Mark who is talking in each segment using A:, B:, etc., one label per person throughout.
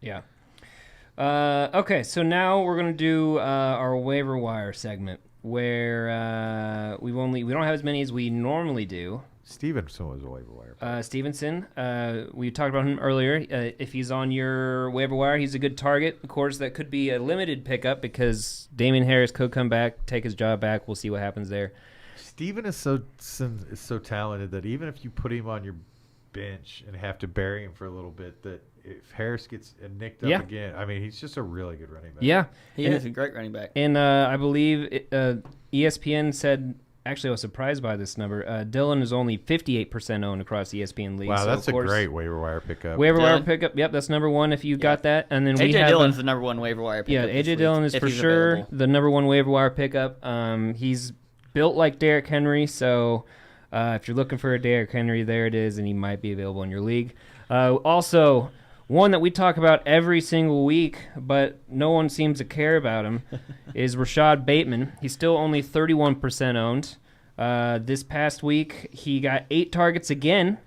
A: Yeah. Okay, so now we're gonna do our waiver wire segment where we don't have as many as we normally do.
B: Stevenson was a waiver wire.
A: Stevenson, we talked about him earlier. If he's on your waiver wire, he's a good target. Of course, that could be a limited pickup because Damian Harris could come back, take his job back. We'll see what happens there.
B: Steven is so talented that even if you put him on your bench and have to bury him for a little bit, that if Harris gets nicked up again, I mean, he's just a really good running back.
A: Yeah.
C: He is a great running back.
A: And I believe ESPN said, actually I was surprised by this number, Dylan is only 58% owned across ESPN leagues.
B: Wow, that's a great waiver wire pickup.
A: Waiver wire pickup, yep, that's number one if you got that. And then
C: A.J. Dillon's the number one waiver wire pickup.
A: Yeah, A.J. Dillon is for sure the number one waiver wire pickup. He's built like Derrick Henry, so if you're looking for a Derrick Henry, there it is, and he might be available in your league. Also, one that we talk about every single week, but no one seems to care about him, is Rashad Bateman. He's still only 31% owned. This past week, he got 8 targets again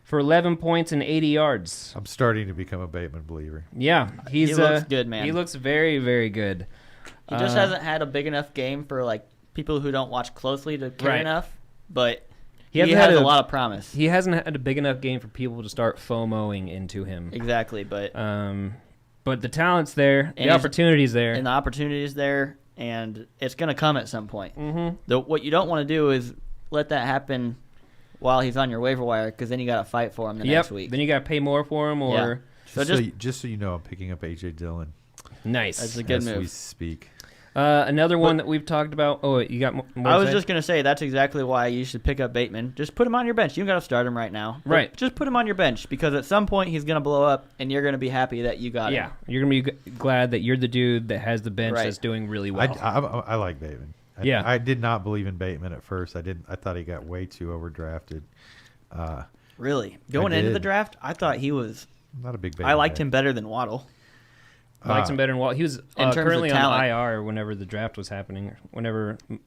A: for 11 points and 80 yards.
B: I'm starting to become a Bateman believer.
A: Yeah,
C: he looks good, man.
A: He looks very, very good.
C: He just hasn't had a big enough game for people who don't watch closely to care enough, but he has a lot of promise.
A: He hasn't had a big enough game for people to start FOMOing into him.
C: Exactly, but
A: the talent's there, the opportunity's there.
C: And the opportunity's there, and it's going to come at some point.
A: Mm-hmm.
C: What you don't want to do is let that happen while he's on your waiver wire, because then you got to fight for him the next week.
A: Then you got to pay more for him. Or
B: just so you know, I'm picking up A.J. Dillon.
A: Nice.
C: That's a good move.
B: As we speak.
A: Another one that we've talked about. Oh, you got more?
C: I was just going to say that's exactly why you should pick up Bateman. Just put him on your bench. You don't got to start him right now.
A: Right.
C: Just put him on your bench, because at some point he's going to blow up, and you're going to be happy that you got him.
A: Yeah, you're going to be glad that you're the dude that has the bench that's doing really well.
B: I like Bateman. I did not believe in Bateman at first. I thought he got way too overdrafted.
C: Really? Going into the draft, I thought he was
B: not a big Bateman.
C: I liked him better than Waddle.
A: Liked him better than Waddle. He was currently on IR whenever the draft was happening.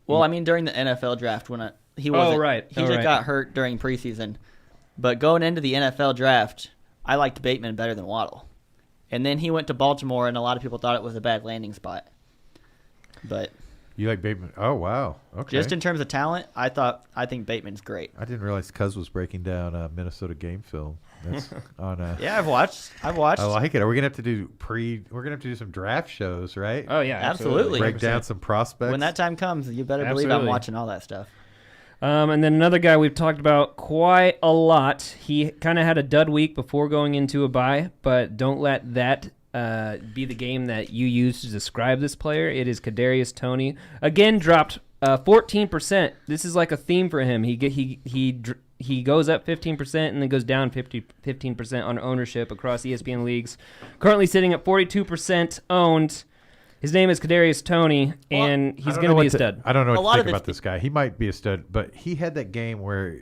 C: Well, I mean, during the NFL draft, he wasn't. He just got hurt during preseason. But going into the NFL draft, I liked Bateman better than Waddle. And then he went to Baltimore, and a lot of people thought it was a bad landing spot. But
B: you like Bateman? Oh, wow. Okay.
C: Just in terms of talent, I think Bateman's great.
B: I didn't realize Cuz was breaking down Minnesota game film. That's on.
C: Yeah, I've watched.
B: I like it. Are we gonna have to do We're gonna have to do some draft shows, right?
A: Oh yeah,
C: absolutely.
B: Break down some prospects.
C: When that time comes, you better believe I'm watching all that stuff.
A: And then another guy we've talked about quite a lot. He kind of had a dud week before going into a bye, but don't let that be the game that you use to describe this player. It is Kadarius Toney. Again, dropped 14%. This is like a theme for him. He goes up 15% and then goes down 15% on ownership across ESPN leagues. Currently sitting at 42% owned. His name is Kadarius Toney, and he's going to be a stud.
B: I don't know what to think about this guy. He might be a stud, but he had that game where,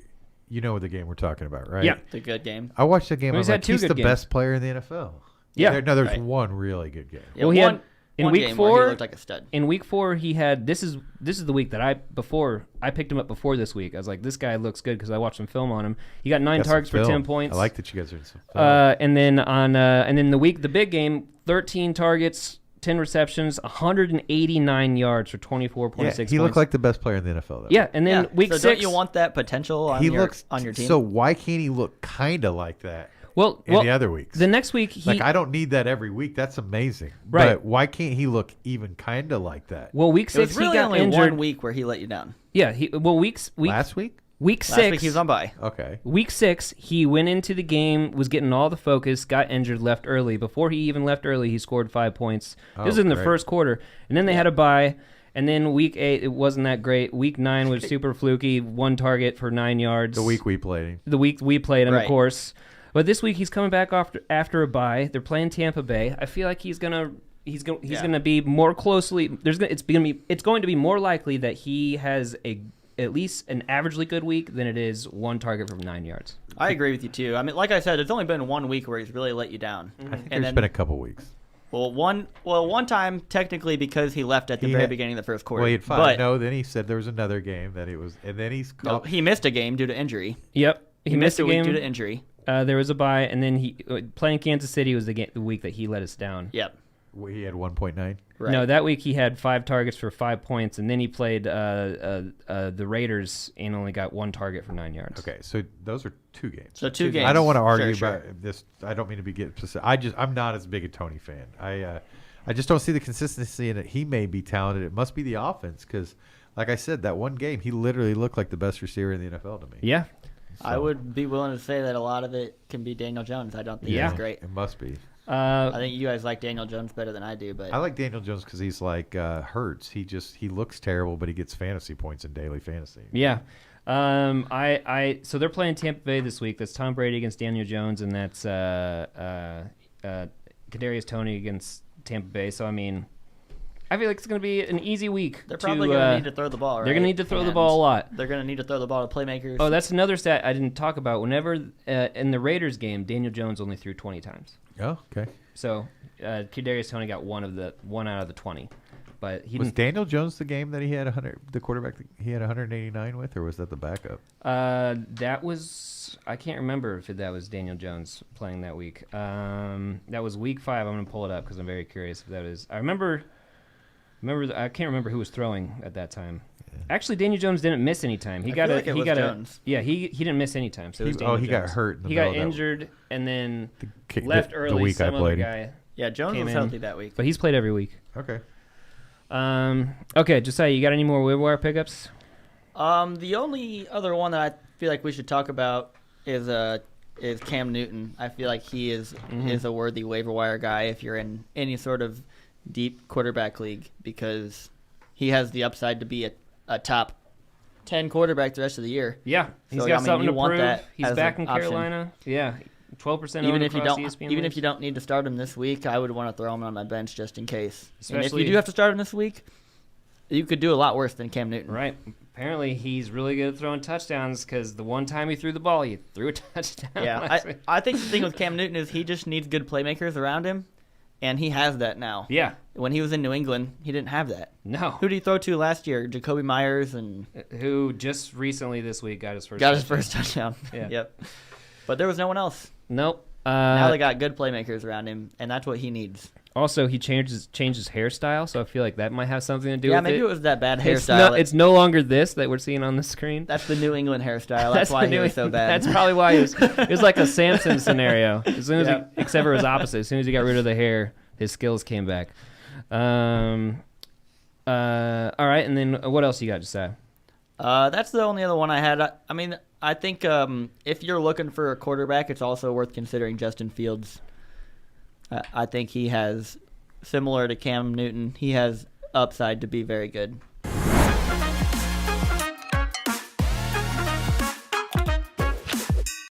B: you know the game we're talking about, right?
A: Yeah.
C: The good game.
B: I watched that game. I was like, he's the best player in the NFL.
A: Yeah.
B: There's one really good game.
C: Yeah, well, he had
A: in week 4,
C: he looked like a stud.
A: In week 4, he had this is the week that I picked him up before this week. I was like, this guy looks good because I watched some film on him. He got 9 targets for 10 points.
B: I like that you guys are in some film.
A: And then the big game, 13 targets, 10 receptions, 189 yards for 24.6 points.
B: He looked like the best player in the NFL, though.
A: Yeah, and then week 6.
C: Don't you want that potential on your team?
B: So why can't he look kind of like that?
A: Well,
B: the other weeks.
A: The next week,
B: I don't need that every week. That's amazing.
A: Right.
B: But why can't he look even kind of like that?
A: Well, week 6,
C: really
A: he got
C: only
A: injured.
C: 1 week where he let you down.
A: Yeah.
B: Last week?
A: Week 6.
C: Last week he was on bye.
B: Okay.
A: Week 6, he went into the game, was getting all the focus, got injured, left early. Before he even left early, he scored 5 points. This was in the first quarter. And then they had a bye. And then week 8, it wasn't that great. Week 9 was super fluky. 1 target for 9 yards.
B: The week we played him.
A: The week we played him, of course. But this week he's coming back after a bye. They're playing Tampa Bay. I feel like he's gonna be more closely. It's going to be more likely that he has at least an averagely good week than it is 1 target from 9 yards.
C: I agree with you too. I mean, like I said, it's only been 1 week where he's really let you down.
B: I think there's been a couple weeks.
C: Well, one time technically because he left at the very beginning of the first quarter.
B: Well, he had 5. No, then he said there was another game that it was, and then he
C: missed a game due to injury.
A: Yep.
C: He missed a week due to injury.
A: There was a bye, and then he playing Kansas City was the week that he let us down.
C: Yep.
B: He had 1.9.
C: Right.
A: No, that week he had 5 targets for 5 points, and then he played the Raiders and only got 1 target for 9 yards.
B: Okay, so those are 2 games.
C: So 2 games.
B: I don't want to argue
C: Sure.
B: about this. I don't mean to be getting specific. I'm not as big a Tony fan. I just don't see the consistency in it. He may be talented. It must be the offense because, like I said, that one game he literally looked like the best receiver in the NFL to me.
A: Yeah.
C: So. I would be willing to say that a lot of it can be Daniel Jones. I don't think he's great.
B: It must be.
C: I think you guys like Daniel Jones better than I do, but
B: I like Daniel Jones because he's like Hurts. He looks terrible, but he gets fantasy points in daily fantasy.
A: Yeah. So they're playing Tampa Bay this week. That's Tom Brady against Daniel Jones, and that's Kadarius Toney against Tampa Bay. So I mean, I feel like it's going to be an easy week.
C: They're probably going to need to throw the ball. Right?
A: They're going to need to throw the ball a lot.
C: They're going to need to throw the ball to playmakers.
A: Oh, that's another stat I didn't talk about. Whenever in the Raiders game, Daniel Jones only threw 20 times.
B: Oh, okay.
A: So Kadarius Toney got one out of the 20, but he
B: was Daniel Jones the game that he had 100? The quarterback that he had 189 with, or was that the backup?
A: That was I can't remember if that was Daniel Jones playing that week. That was week 5. I'm gonna pull it up because I'm very curious if that is. I remember. I can't remember who was throwing at that time. Yeah. Actually, Daniel Jones didn't miss any time. He got
C: Jones.
A: He didn't miss any time. So it was Daniel Jones.
B: Got hurt.
A: He got injured and then left early.
B: The week
A: some
B: I played
A: other guy.
C: Yeah, Jones was healthy that week.
A: But he's played every week.
B: Okay.
A: Okay, Josiah, you got any more waiver wire pickups?
C: The only other one that I feel like we should talk about is Cam Newton. I feel like he is a worthy waiver wire guy if you're in any sort of deep quarterback league because he has the upside to be a top 10 quarterback the rest of the year.
A: Yeah, he's got something to prove. He's back in Carolina. Yeah, 12%
C: even if you don't need to start him this week, I would want to throw him on my bench just in case. And if you do have to start him this week, you could do a lot worse than Cam Newton.
A: Right. Apparently, he's really good at throwing touchdowns because the one time he threw the ball, he threw a touchdown.
C: Yeah, I think the thing with Cam Newton is he just needs good playmakers around him. And he has that now.
A: Yeah.
C: When he was in New England, he didn't have that.
A: No.
C: Who did he throw to last year? Jacoby Myers and
A: who just recently this week got his first
C: touchdown. Yeah. Yep. But there was no one else.
A: Nope.
C: Now they got good playmakers around him, and that's what he needs.
A: Also, he changed his hairstyle, so I feel like that might have something to do with it.
C: Yeah, maybe it was that bad hairstyle.
A: It's no longer this that we're seeing on the screen.
C: That's the New England hairstyle. That's why he was so bad.
A: That's probably why it was like a Samson scenario. As soon as except for it was opposite. As soon as he got rid of the hair, his skills came back. All right, and then what else you got to say?
C: That's the only other one I had. I mean, I think if you're looking for a quarterback, it's also worth considering Justin Fields. I think he has, similar to Cam Newton, he has upside to be very good.